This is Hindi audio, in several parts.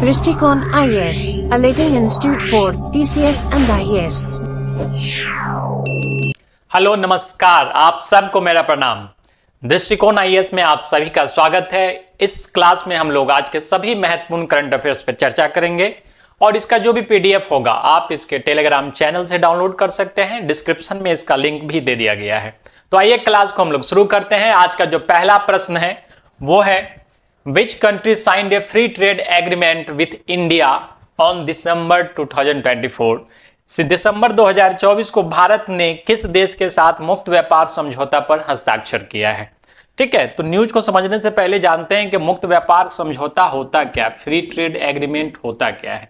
दृष्टिकोण IAS, a leading institute for PCS and IAS। Hello नमस्कार, आप सबको मेरा प्रणाम। दृष्टिकोण IAS में आप सभी का स्वागत है। इस क्लास में हम लोग आज के सभी महत्वपूर्ण करंट अफेयर्स पर चर्चा करेंगे और इसका जो भी PDF होगा आप इसके टेलीग्राम चैनल से डाउनलोड कर सकते हैं। डिस्क्रिप्शन में इसका लिंक भी दे दिया गया है। तो आइए क्लास को हम लोग शुरू करते हैं। आज का जो पहला प्रश्न है वो है, which country signed A free trade agreement with India on December 2024। दिसंबर 2024 को भारत ने किस देश के साथ मुक्त व्यापार समझौता पर हस्ताक्षर किया है। ठीक है, तो न्यूज को समझने से पहले जानते हैं कि मुक्त व्यापार समझौता होता क्या, फ्री ट्रेड एग्रीमेंट होता क्या है।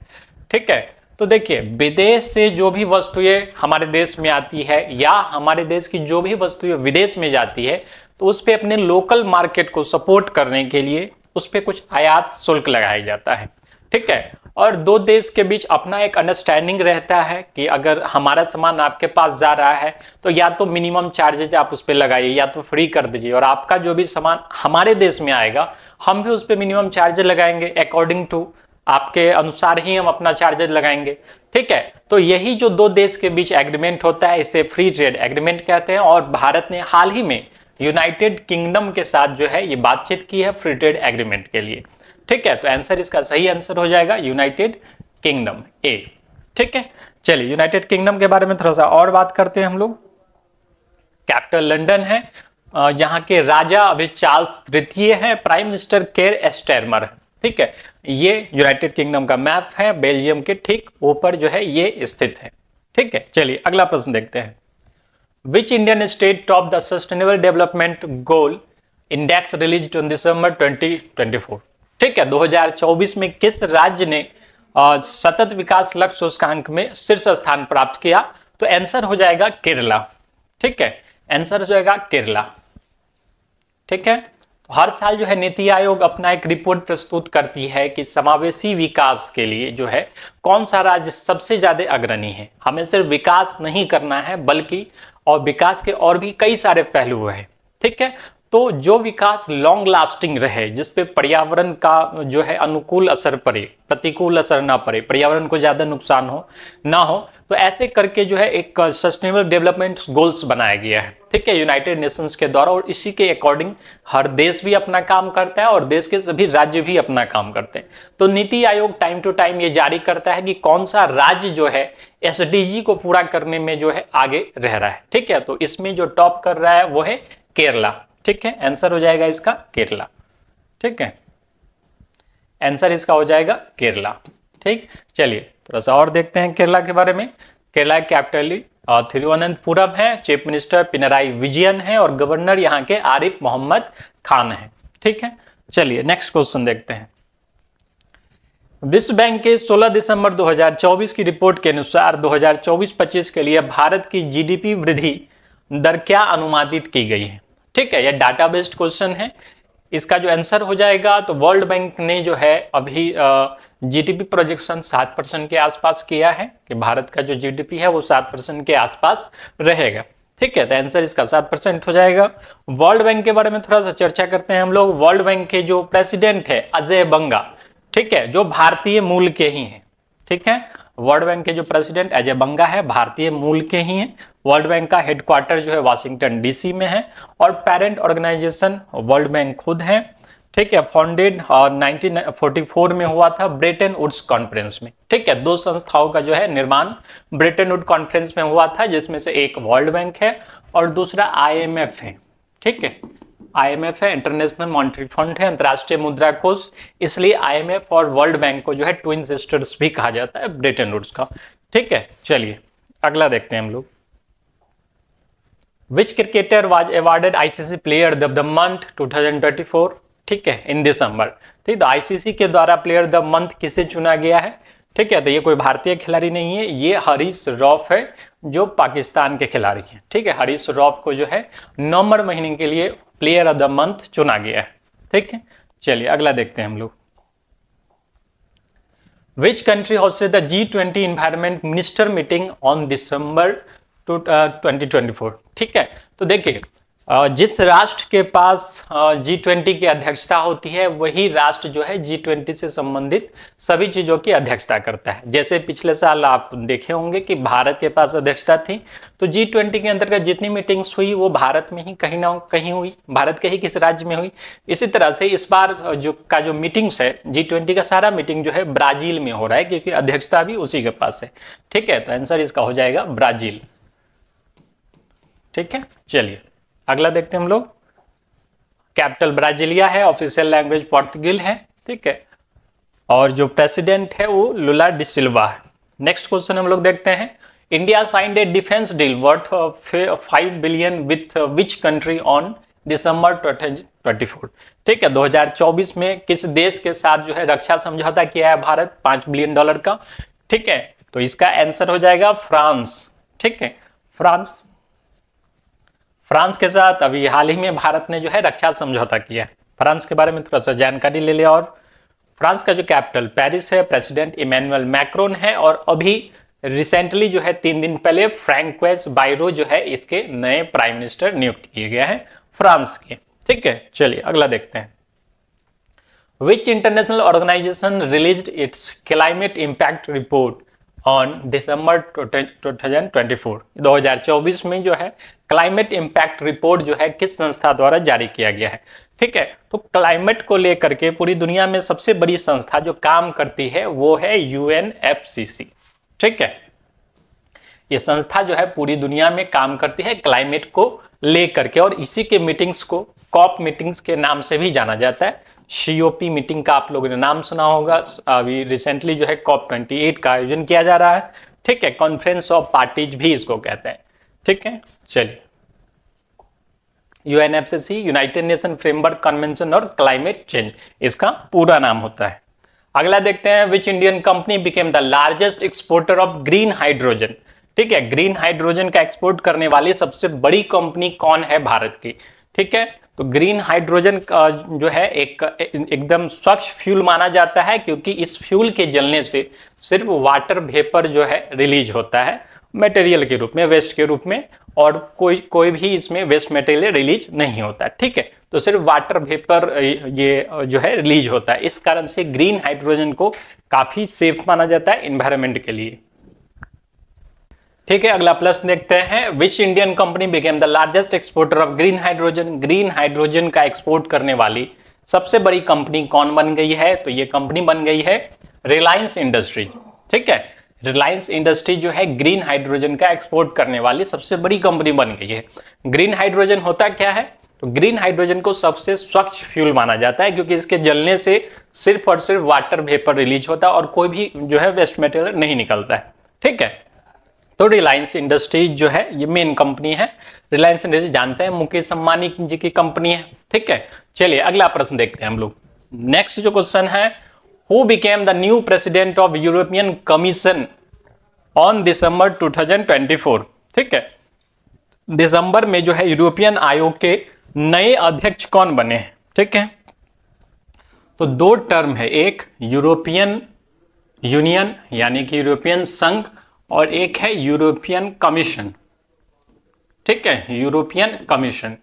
ठीक है, तो देखिए, विदेश से जो भी वस्तुएं हमारे देश में आती है या हमारे देश की जो भी वस्तुएं विदेश में जाती है तो उस पे अपने लोकल मार्केट को सपोर्ट करने के लिए उस पे कुछ आयात शुल्क लगाया जाता है। ठीक है, और दो देश के बीच अपना एक अंडरस्टैंडिंग रहता है कि अगर हमारा सामान आपके पास जा रहा है तो या तो मिनिमम चार्जेज आप उस पर लगाइए या तो फ्री कर दीजिए, और आपका जो भी सामान हमारे देश में आएगा हम भी उस पर मिनिमम चार्जेज लगाएंगे, अकॉर्डिंग टू आपके अनुसार ही हम अपना चार्जेज लगाएंगे। ठीक है, तो यही जो दो देश के बीच एग्रीमेंट होता है इसे फ्री ट्रेड एग्रीमेंट कहते हैं। और भारत ने हाल ही में यूनाइटेड किंगडम के साथ जो है ये बातचीत की है फ्री ट्रेड एग्रीमेंट के लिए। ठीक है, तो आंसर इसका सही आंसर हो जाएगा यूनाइटेड किंगडम ए। ठीक है, चलिए यूनाइटेड किंगडम के बारे में थोड़ा सा और बात करते हैं हम लोग। कैपिटल लंदन है, यहाँ के राजा अभी चार्ल्स तृतीय है, प्राइम मिनिस्टर केयर स्टारमर है। ठीक है, ये यूनाइटेड किंगडम का मैप है, बेल्जियम के ठीक ऊपर जो है ये स्थित है। ठीक है, चलिए अगला प्रश्न देखते हैं। Which Indian state topped the Sustainable Development Goal Index released on December 2024? ठीक है, 2024 में किस राज्य ने सतत विकास लक्ष्य सूचकांक में शीर्ष स्थान प्राप्त किया? तो आंसर हो जाएगा केरला। ठीक है, आंसर हो जाएगा केरला। ठीक है, तो हर साल जो है नीति आयोग अपना एक रिपोर्ट प्रस्तुत करती है कि समावेशी विकास के लिए जो है कौन सा राज्य सबसे ज्यादा अग्रणी है। हमें सिर्फ विकास नहीं करना है बल्कि और विकास के और भी कई सारे पहलू हैं। ठीक है, तो जो विकास लॉन्ग लास्टिंग रहे, जिसपे पर्यावरण का जो है अनुकूल असर पड़े, प्रतिकूल असर ना पड़े, पर्यावरण को ज्यादा नुकसान हो ना हो, तो ऐसे करके जो है एक सस्टेनेबल डेवलपमेंट गोल्स बनाया गया है। ठीक है, यूनाइटेड नेशंस के द्वारा, और इसी के अकॉर्डिंग हर देश भी अपना काम करता है और देश के सभी राज्य भी अपना काम करते हैं। तो NITI Aayog time to time ये जारी करता है कि कौन सा राज्य जो है SDG को पूरा करने में जो है आगे रह रहा है। ठीक है, तो इसमें जो टॉप कर रहा है वो है केरला। ठीक है, आंसर हो जाएगा इसका केरला। ठीक है, आंसर इसका हो जाएगा केरला। ठीक, चलिए थोड़ा सा और देखते हैं केरला के बारे में। केरला कैपिटल तिरुवनंतपुरम है, चीफ मिनिस्टर पिनराई विजयन है और गवर्नर यहाँ के आरिफ मोहम्मद खान है। ठीक है, चलिए नेक्स्ट क्वेश्चन देखते हैं। विश्व बैंक के 16 दिसंबर 2024 की रिपोर्ट के अनुसार 2024-25 के लिए भारत की GDP वृद्धि दर क्या अनुमानित की गई है? ठीक है, यह डाटा बेस्ड क्वेश्चन है। इसका जो आंसर हो जाएगा, तो वर्ल्ड बैंक ने जो है अभी GDP प्रोजेक्शन 7% के आसपास किया है कि भारत का जो GDP है वो 7% के आसपास रहेगा। ठीक है, तो आंसर इसका 7% हो जाएगा। वर्ल्ड बैंक के बारे में थोड़ा सा चर्चा करते हैं हम लोग। वर्ल्ड बैंक के जो प्रेसिडेंट है अजय बंगा, ठीक है, जो भारतीय मूल के ही हैं। ठीक है, वर्ल्ड बैंक के जो प्रेसिडेंट अजय बंगा है भारतीय मूल के ही हैं। वर्ल्ड बैंक का हेडक्वार्टर जो है वाशिंगटन DC में है और पेरेंट ऑर्गेनाइजेशन वर्ल्ड बैंक खुद है। ठीक है, फाउंडेड 1944 में हुआ था ब्रेटन वुड्स कॉन्फ्रेंस में। ठीक है, दो संस्थाओं का जो है निर्माण ब्रेटन वुड कॉन्फ्रेंस में हुआ था, जिसमें से एक वर्ल्ड बैंक है और दूसरा IMF है। ठीक है, IMF है, इंटरनेशनल मॉनेटरी फंड है, अंतर्राष्ट्रीय मुद्रा कोष, इसलिए IMF और वर्ल्ड बैंक को जो है ट्विन सिस्टर्स भी कहा जाता है ब्रेटन वुड्स का। ठीक है, चलिए अगला देखते हैं हम लोग। विच cricketer was awarded ICC player of the month 2024? ठीक है, इन दिसंबर। ठीक, तो ICC के द्वारा प्लेयर ऑफ द मंथ किसे चुना गया है? ठीक है, तो ये कोई भारतीय खिलाड़ी नहीं है, ये हरीश रौफ है जो पाकिस्तान के खिलाड़ी हैं। ठीक है, हरीश रौफ को जो है नवंबर महीने के लिए प्लेयर ऑफ द मंथ चुना गया है। ठीक है, चलिए अगला देखते हैं हम लोग। Which country hosted the G20 environment minister meeting on December 2024? ठीक है, तो देखिए जिस राष्ट्र के पास G20 की अध्यक्षता होती है वही राष्ट्र जो है G20 से संबंधित सभी चीजों की अध्यक्षता करता है। जैसे पिछले साल आप देखे होंगे कि भारत के पास अध्यक्षता थी, तो G20 के अंतर्गत जितनी मीटिंग्स हुई वो भारत में ही कहीं ना कहीं हुई, भारत के ही किस राज्य में हुई। इसी तरह से इस बार जो मीटिंग्स है G20 का सारा मीटिंग जो है ब्राजील में हो रहा है, क्योंकि अध्यक्षता भी उसी के पास है। ठीक है, तो आंसर इसका हो जाएगा ब्राजील। ठीक है, चलिए अगला देखते हैं हम लोग। कैपिटल ब्राजीलिया है, ऑफिशियल लैंग्वेज पोर्तुगीज है। ठीक है, और जो प्रेसिडेंट है वो लुला डी सिल्वा है। नेक्स्ट क्वेश्चन हम लोग देखते हैं। India signed A defence deal worth 5 billion with which country on December 2024। ठीक है, 2024 में किस देश के साथ जो है रक्षा समझौता किया है भारत $5 बिलियन का। ठीक है, तो इसका आंसर हो जाएगा फ्रांस। ठीक है, फ्रांस के साथ अभी हाल ही में भारत ने जो है रक्षा समझौता किया है। फ्रांस के बारे में थोड़ा सा जानकारी ले लिया। और फ्रांस का जो कैपिटल पेरिस है, प्रेसिडेंट इमैनुअल मैक्रोन है, और अभी रिसेंटली जो है 3 दिन पहले फ्रैंकोइस बायरो जो है इसके नए प्राइम मिनिस्टर नियुक्त किए गए हैं फ्रांस के। ठीक है, चलिए अगला देखते हैं। Which international organization released its climate impact report on December 2024। 2024 में जो है क्लाइमेट इंपैक्ट रिपोर्ट जो है किस संस्था द्वारा जारी किया गया है। ठीक है, तो क्लाइमेट को लेकर के पूरी दुनिया में सबसे बड़ी संस्था जो काम करती है वो है UNFCCC। ठीक है, ये संस्था जो है पूरी दुनिया में काम करती है क्लाइमेट को लेकर के, और इसी के मीटिंग्स को कॉप मीटिंग्स के नाम से भी जाना जाता है। COP मीटिंग का आप लोगों ने नाम सुना होगा। अभी रिसेंटली जो है COP28 का आयोजन किया जा रहा है। ठीक है, कॉन्फ्रेंस ऑफ पार्टीज भी इसको कहते हैं। ठीक है, चलिए UNFCCC United nation framework convention और क्लाइमेट चेंज इसका पूरा नाम होता है। अगला देखते हैं। Which Indian company became the largest exporter of green hydrogen. ठीक है, ग्रीन हाइड्रोजन का एक्सपोर्ट करने वाली सबसे बड़ी कंपनी कौन है भारत की। ठीक है, तो ग्रीन हाइड्रोजन जो है एकदम स्वच्छ फ्यूल माना जाता है, क्योंकि इस फ्यूल के जलने से सिर्फ वाटर वेपर जो है रिलीज होता है मटेरियल के रूप में, वेस्ट के रूप में, और कोई भी इसमें वेस्ट मटेरियल रिलीज नहीं होता। ठीक है, तो सिर्फ वाटर वेपर ये जो है रिलीज होता है। इस कारण से ग्रीन हाइड्रोजन को काफी सेफ माना जाता है एनवायरनमेंट के लिए। ठीक है, अगला प्रश्न देखते हैं। Which Indian company became the largest exporter of green hydrogen. Green hydrogen का एक्सपोर्ट करने वाली सबसे बड़ी कंपनी कौन बन गई है, तो ये कंपनी बन गई है रिलायंस इंडस्ट्री। ठीक है, रिलायंस इंडस्ट्री जो है ग्रीन हाइड्रोजन का एक्सपोर्ट करने वाली सबसे बड़ी कंपनी बन गई है। ग्रीन हाइड्रोजन होता क्या है, तो ग्रीन हाइड्रोजन को सबसे स्वच्छ फ्यूल माना जाता है, क्योंकि इसके जलने से सिर्फ और सिर्फ वाटर वेपर रिलीज होता है और कोई भी जो है वेस्ट मटेरियल नहीं निकलता है। ठीक है, तो रिलायंस इंडस्ट्रीज जो है ये मेन कंपनी है। रिलायंस इंडस्ट्रीज जानते हैं मुकेश अंबानी जी की कंपनी है। ठीक है, चलिए अगला प्रश्न देखते हैं हम लोग। नेक्स्ट जो क्वेश्चन है, who became the new president of European commission on December 2024। ठीक है, दिसंबर में जो है यूरोपियन आयोग के नए अध्यक्ष कौन बने हैं। ठीक है, तो 2 टर्म है, एक यूरोपियन यूनियन यानी कि यूरोपियन संघ, और एक है यूरोपियन कमीशन। ठीक है, यूरोपियन कमीशन।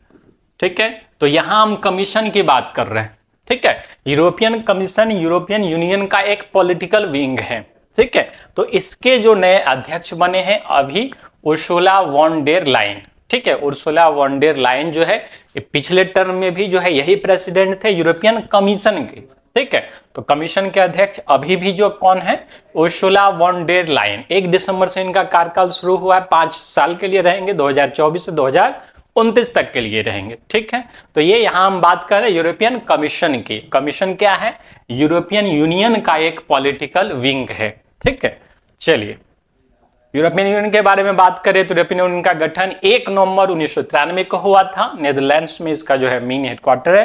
ठीक है, तो यहां हम कमीशन की बात कर रहे हैं। ठीक है, यूरोपियन कमीशन यूरोपियन यूनियन का एक पॉलिटिकल विंग है। ठीक है, तो इसके जो नए अध्यक्ष बने हैं अभी उर्सुला वॉन डेर लाइन। ठीक है, उर्सुला वॉन डेर लाइन जो है पिछले टर्म में भी जो है यही प्रेसिडेंट थे यूरोपियन कमीशन के। ठीक है, तो कमीशन के अध्यक्ष अभी भी जो कौन है, उर्सुला वॉन डेर लाइन। 1 दिसंबर से इनका कार्यकाल शुरू हुआ है, 5 साल के लिए रहेंगे, 2024 से 2029 तक के लिए रहेंगे। ठीक है, तो ये यहां हम बात कर रहे हैं यूरोपियन कमीशन की। कमीशन क्या है, यूरोपियन यूनियन का एक पॉलिटिकल विंग है। ठीक है, चलिए यूरोपियन यूनियन के बारे में बात करें तो यूरोपियन यूनियन का गठन 1 नवंबर 1993 को हुआ था। नेदरलैंड्स में इसका जो है मेन हेडक्वार्टर है।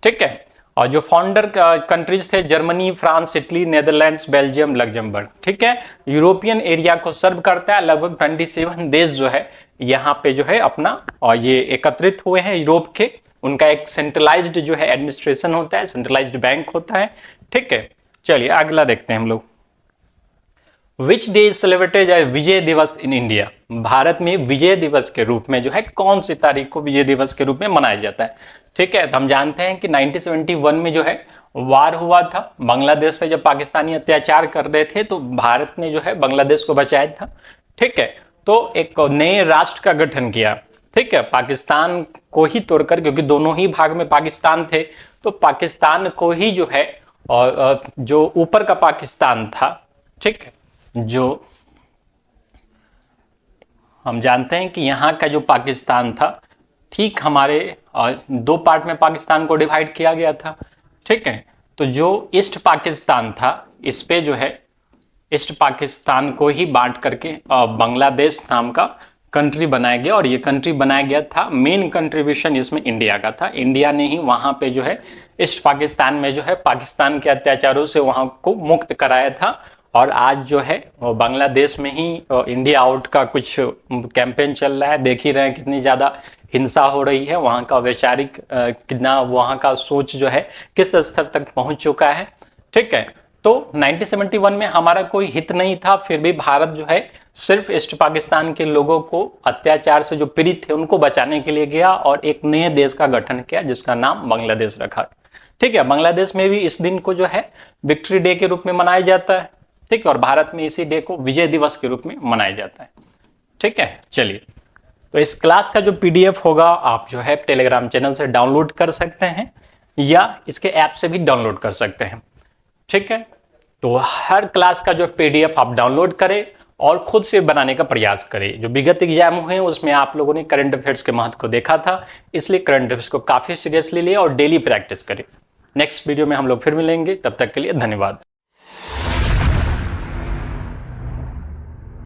ठीक है, और जो फाउंडर कंट्रीज थे Germany, France, Italy, Netherlands, Belgium, Luxembourg. ठीक है, यूरोपियन एरिया को सर्व करता है। लगभग 27 देश जो है यहाँ पे जो है अपना और ये एकत्रित हुए हैं यूरोप के। उनका एक सेंट्रलाइज्ड जो है एडमिनिस्ट्रेशन होता है, सेंट्रलाइज्ड बैंक होता है। ठीक है, चलिए अगला देखते हैं हम लोग। Which day is celebrated as Vijay Diwas in India? Bharat में विजय दिवस के रूप में जो है कौन सी तारीख को विजय दिवस के रूप में मनाया जाता है? ठीक है, तो हम जानते हैं कि 1971 में जो है वार हुआ था बांग्लादेश पे, जब पाकिस्तानी अत्याचार कर रहे थे तो भारत ने जो है बांग्लादेश को बचाया था। ठीक है, तो एक नए राष्ट्र का गठन किया। ठीक है, पाकिस्तान को ही तोड़कर, क्योंकि दोनों ही भाग में पाकिस्तान थे, तो पाकिस्तान को ही जो है और जो ऊपर का पाकिस्तान था, ठीक है, जो हम जानते हैं कि यहाँ का जो पाकिस्तान था, ठीक हमारे दो पार्ट में पाकिस्तान को डिवाइड किया गया था। ठीक है, तो जो ईस्ट पाकिस्तान था, इस पे जो है ईस्ट पाकिस्तान को ही बांट करके बांग्लादेश नाम का कंट्री बनाया गया, और ये कंट्री बनाया गया था, मेन कंट्रीब्यूशन इसमें इंडिया का था। इंडिया ने ही वहां पे जो है ईस्ट पाकिस्तान में जो है पाकिस्तान के अत्याचारों से वहां को मुक्त कराया था। और आज जो है बांग्लादेश में ही इंडिया आउट का कुछ कैंपेन चल रहा है। देख ही रहे हैं कितनी ज़्यादा हिंसा हो रही है, वहाँ का वैचारिक कितना, वहाँ का सोच जो है किस स्तर तक पहुँच चुका है। ठीक है, तो 1971 में हमारा कोई हित नहीं था, फिर भी भारत जो है सिर्फ ईस्ट पाकिस्तान के लोगों को अत्याचार से जो पीड़ित थे उनको बचाने के लिए गया और एक नए देश का गठन किया जिसका नाम बांग्लादेश रखा। ठीक है, बांग्लादेश में भी इस दिन को जो है विक्ट्री डे के रूप में मनाया जाता है। ठीक है, और भारत में इसी डे को विजय दिवस के रूप में मनाया जाता है। ठीक है, चलिए, तो इस क्लास का जो पीडीएफ होगा आप जो है टेलीग्राम चैनल से डाउनलोड कर सकते हैं या इसके ऐप से भी डाउनलोड कर सकते हैं। ठीक है, तो हर क्लास का जो पीडीएफ आप डाउनलोड करें और खुद से बनाने का प्रयास करें। जो विगत एग्जाम हुए उसमें आप लोगों ने करंट अफेयर्स के महत्व को देखा था, इसलिए करंट अफेयर्स को काफी सीरियसली लिए और डेली प्रैक्टिस करें। नेक्स्ट वीडियो में हम लोग फिर मिलेंगे, तब तक के लिए धन्यवाद।